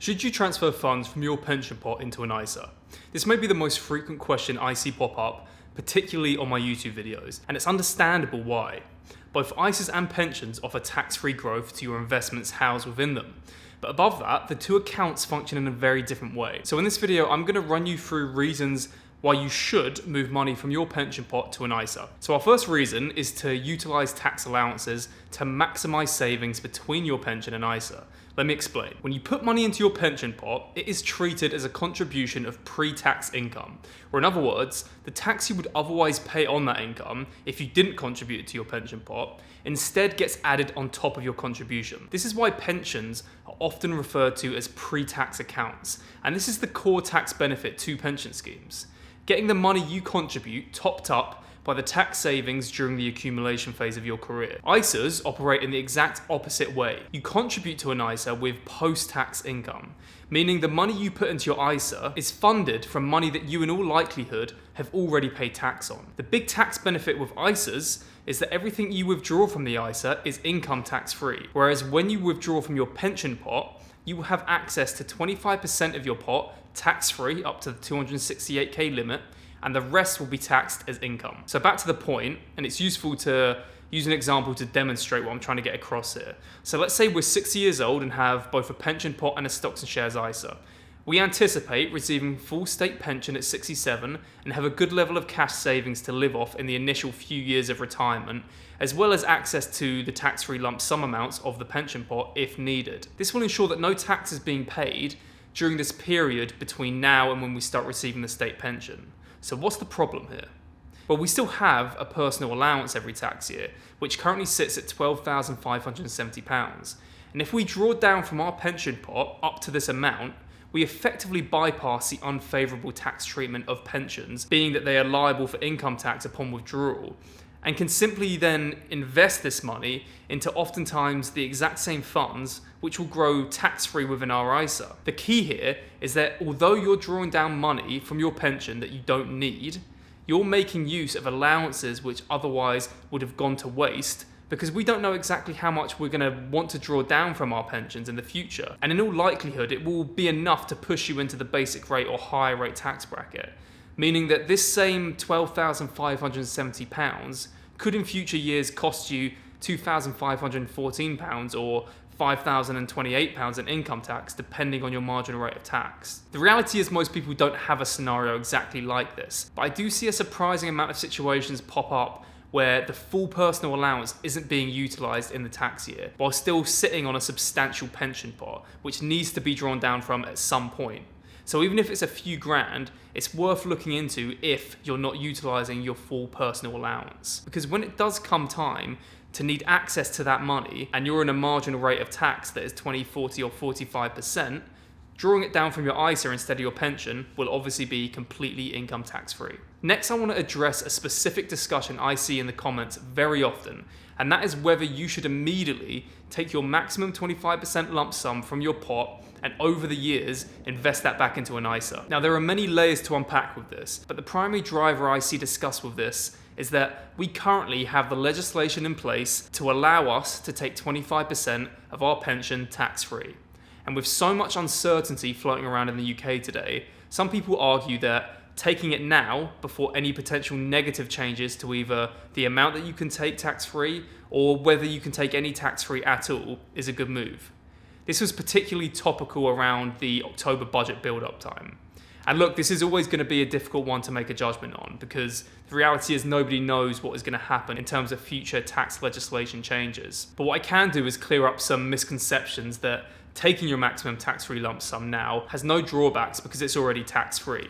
Should you transfer funds from your pension pot into an ISA? This may be the most frequent question I see pop up, particularly on my YouTube videos, and it's understandable why. Both ISAs and pensions offer tax-free growth to your investments housed within them. But above that, the two accounts function in a very different way. So in this video, I'm going to run you through reasons why you should move money from your pension pot to an ISA. So our first reason is to utilize tax allowances to maximize savings between your pension and ISA. Let me explain. When you put money into your pension pot, it is treated as a contribution of pre-tax income. Or in other words, the tax you would otherwise pay on that income if you didn't contribute it to your pension pot instead gets added on top of your contribution. This is why pensions are often referred to as pre-tax accounts, and this is the core tax benefit to pension schemes. Getting the money you contribute topped up by the tax savings during the accumulation phase of your career. ISAs operate in the exact opposite way. You contribute to an ISA with post-tax income, meaning the money you put into your ISA is funded from money that you in all likelihood have already paid tax on. The big tax benefit with ISAs is that everything you withdraw from the ISA is income tax-free, whereas when you withdraw from your pension pot, you will have access to 25% of your pot tax-free up to the 268k limit, and the rest will be taxed as income. So back to the point, and it's useful to use an example to demonstrate what I'm trying to get across here. So let's say we're 60 years old and have both a pension pot and a stocks and shares ISA. We anticipate receiving full state pension at 67 and have a good level of cash savings to live off in the initial few years of retirement, as well as access to the tax-free lump sum amounts of the pension pot if needed. This will ensure that no tax is being paid during this period between now and when we start receiving the state pension. So what's the problem here? Well, we still have a personal allowance every tax year, which currently sits at £12,570. And if we draw down from our pension pot up to this amount, we effectively bypass the unfavourable tax treatment of pensions, being that they are liable for income tax upon withdrawal, and can simply then invest this money into oftentimes the exact same funds which will grow tax-free within our ISA. The key here is that although you're drawing down money from your pension that you don't need, you're making use of allowances which otherwise would have gone to waste, because we don't know exactly how much we're going to want to draw down from our pensions in the future. And in all likelihood, it will be enough to push you into the basic rate or higher rate tax bracket, meaning that this same £12,570 could in future years cost you £2,514 or £5,028 in income tax, depending on your marginal rate of tax. The reality is most people don't have a scenario exactly like this, but I do see a surprising amount of situations pop up where the full personal allowance isn't being utilised in the tax year, while still sitting on a substantial pension pot, which needs to be drawn down from at some point. So even if it's a few grand, it's worth looking into if you're not utilising your full personal allowance. Because when it does come time to need access to that money, and you're in a marginal rate of tax that is 20, 40 or 45%, drawing it down from your ISA instead of your pension will obviously be completely income tax free. Next, I want to address a specific discussion I see in the comments very often, and that is whether you should immediately take your maximum 25% lump sum from your pot and over the years invest that back into an ISA. Now, there are many layers to unpack with this, but the primary driver I see discussed with this is that we currently have the legislation in place to allow us to take 25% of our pension tax-free. And with so much uncertainty floating around in the UK today, some people argue that taking it now before any potential negative changes to either the amount that you can take tax-free or whether you can take any tax-free at all is a good move. This was particularly topical around the October budget build-up time. And look, this is always going to be a difficult one to make a judgment on, because the reality is nobody knows what is going to happen in terms of future tax legislation changes. But what I can do is clear up some misconceptions that taking your maximum tax-free lump sum now has no drawbacks because it's already tax-free.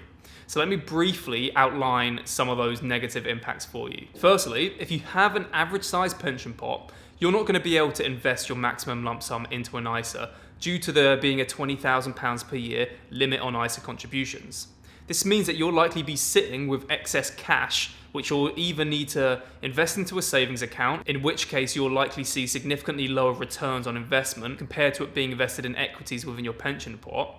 So let me briefly outline some of those negative impacts for you. Firstly, if you have an average size pension pot, you're not going to be able to invest your maximum lump sum into an ISA due to there being a £20,000 per year limit on ISA contributions. This means that you'll likely be sitting with excess cash, which you'll either need to invest into a savings account, in which case you'll likely see significantly lower returns on investment compared to it being invested in equities within your pension pot,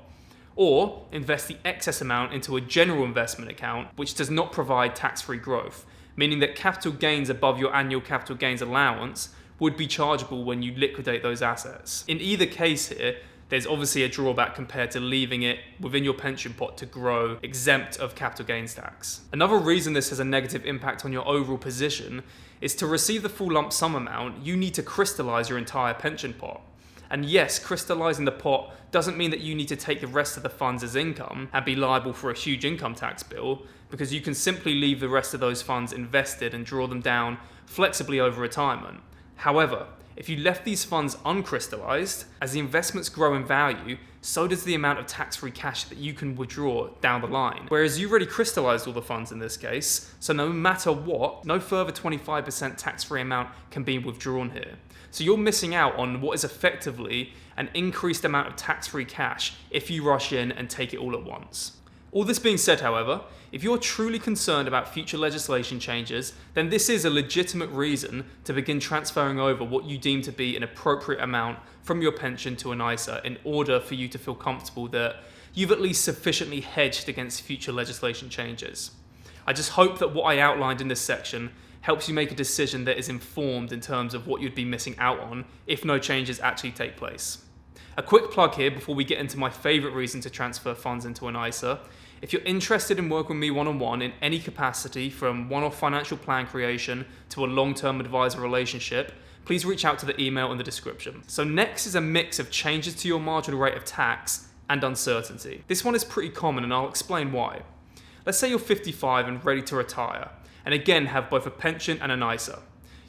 or invest the excess amount into a general investment account, which does not provide tax-free growth, meaning that capital gains above your annual capital gains allowance would be chargeable when you liquidate those assets. In either case here, there's obviously a drawback compared to leaving it within your pension pot to grow exempt of capital gains tax. Another reason this has a negative impact on your overall position is to receive the full lump sum amount, you need to crystallize your entire pension pot. And yes, crystallizing the pot doesn't mean that you need to take the rest of the funds as income and be liable for a huge income tax bill, because you can simply leave the rest of those funds invested and draw them down flexibly over retirement. However, if you left these funds uncrystallized, as the investments grow in value, so does the amount of tax-free cash that you can withdraw down the line. Whereas you already crystallized all the funds in this case, so no matter what, no further 25% tax-free amount can be withdrawn here. So you're missing out on what is effectively an increased amount of tax-free cash if you rush in and take it all at once. All this being said, however, if you're truly concerned about future legislation changes, then this is a legitimate reason to begin transferring over what you deem to be an appropriate amount from your pension to an ISA in order for you to feel comfortable that you've at least sufficiently hedged against future legislation changes. I just hope that what I outlined in this section helps you make a decision that is informed in terms of what you'd be missing out on if no changes actually take place. A quick plug here before we get into my favourite reason to transfer funds into an ISA. If you're interested in working with me one-on-one in any capacity, from one-off financial plan creation to a long-term advisor relationship, please reach out to the email in the description. So next is a mix of changes to your marginal rate of tax and uncertainty. This one is pretty common and I'll explain why. Let's say you're 55 and ready to retire, and again have both a pension and an ISA.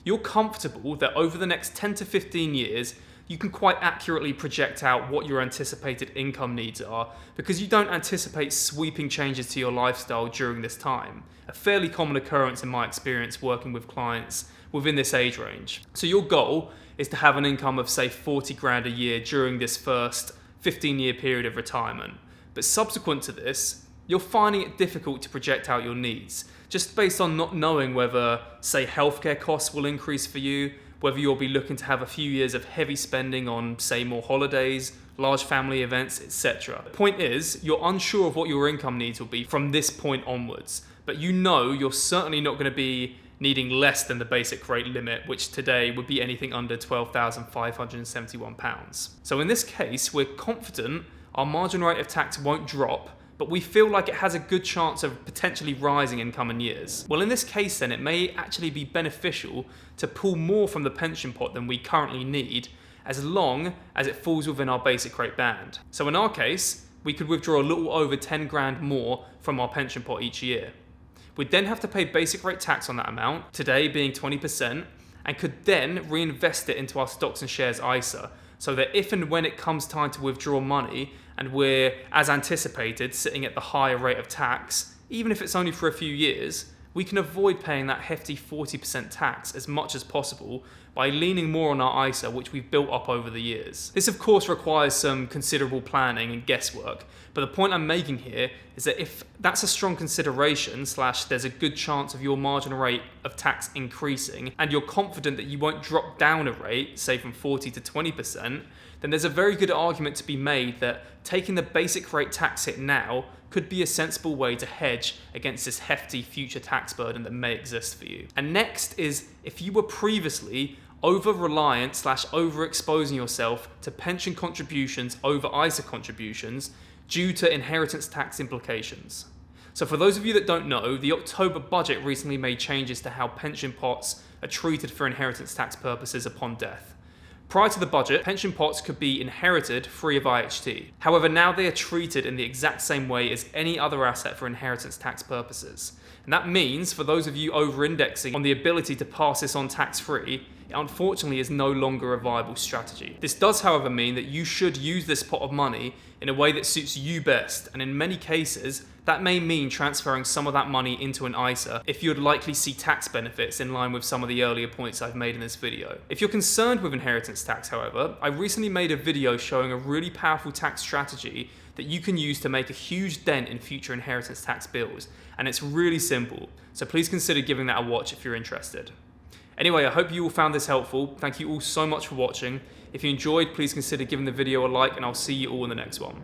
You're comfortable that over the next 10 to 15 years, you can quite accurately project out what your anticipated income needs are because you don't anticipate sweeping changes to your lifestyle during this time. A fairly common occurrence in my experience working with clients within this age range. So your goal is to have an income of say 40 grand a year during this first 15-year period of retirement. But subsequent to this, you're finding it difficult to project out your needs, just based on not knowing whether, say, healthcare costs will increase for you, whether you'll be looking to have a few years of heavy spending on, say, more holidays, large family events, etc. The point is, you're unsure of what your income needs will be from this point onwards, but you know you're certainly not going to be needing less than the basic rate limit, which today would be anything under £12,571. So in this case, we're confident our marginal rate of tax won't drop, but we feel like it has a good chance of potentially rising in coming years. Well, in this case then, it may actually be beneficial to pull more from the pension pot than we currently need, as long as it falls within our basic rate band. So in our case, we could withdraw a little over 10 grand more from our pension pot each year. We'd then have to pay basic rate tax on that amount, today being 20%, and could then reinvest it into our stocks and shares ISA, so that if and when it comes time to withdraw money and we're, as anticipated, sitting at the higher rate of tax, even if it's only for a few years, we can avoid paying that hefty 40% tax as much as possible by leaning more on our ISA, which we've built up over the years. This of course requires some considerable planning and guesswork, but the point I'm making here is that if that's a strong consideration, / there's a good chance of your marginal rate of tax increasing, and you're confident that you won't drop down a rate, say from 40 to 20%, then there's a very good argument to be made that taking the basic rate tax hit now could be a sensible way to hedge against this hefty future tax burden that may exist for you. And next is, if you were previously over-reliant / overexposing yourself to pension contributions over ISA contributions due to inheritance tax implications. So for those of you that don't know, the October budget recently made changes to how pension pots are treated for inheritance tax purposes upon death. Prior to the budget, pension pots could be inherited free of IHT. However, now they are treated in the exact same way as any other asset for inheritance tax purposes. And that means, for those of you over-indexing on the ability to pass this on tax-free, it unfortunately is no longer a viable strategy. This does, however, mean that you should use this pot of money in a way that suits you best, and in many cases, that may mean transferring some of that money into an ISA if you'd likely see tax benefits in line with some of the earlier points I've made in this video. If you're concerned with inheritance tax, however, I recently made a video showing a really powerful tax strategy that you can use to make a huge dent in future inheritance tax bills, and it's really simple, so please consider giving that a watch if you're interested. Anyway, I hope you all found this helpful. Thank you all so much for watching. If you enjoyed, please consider giving the video a like, and I'll see you all in the next one.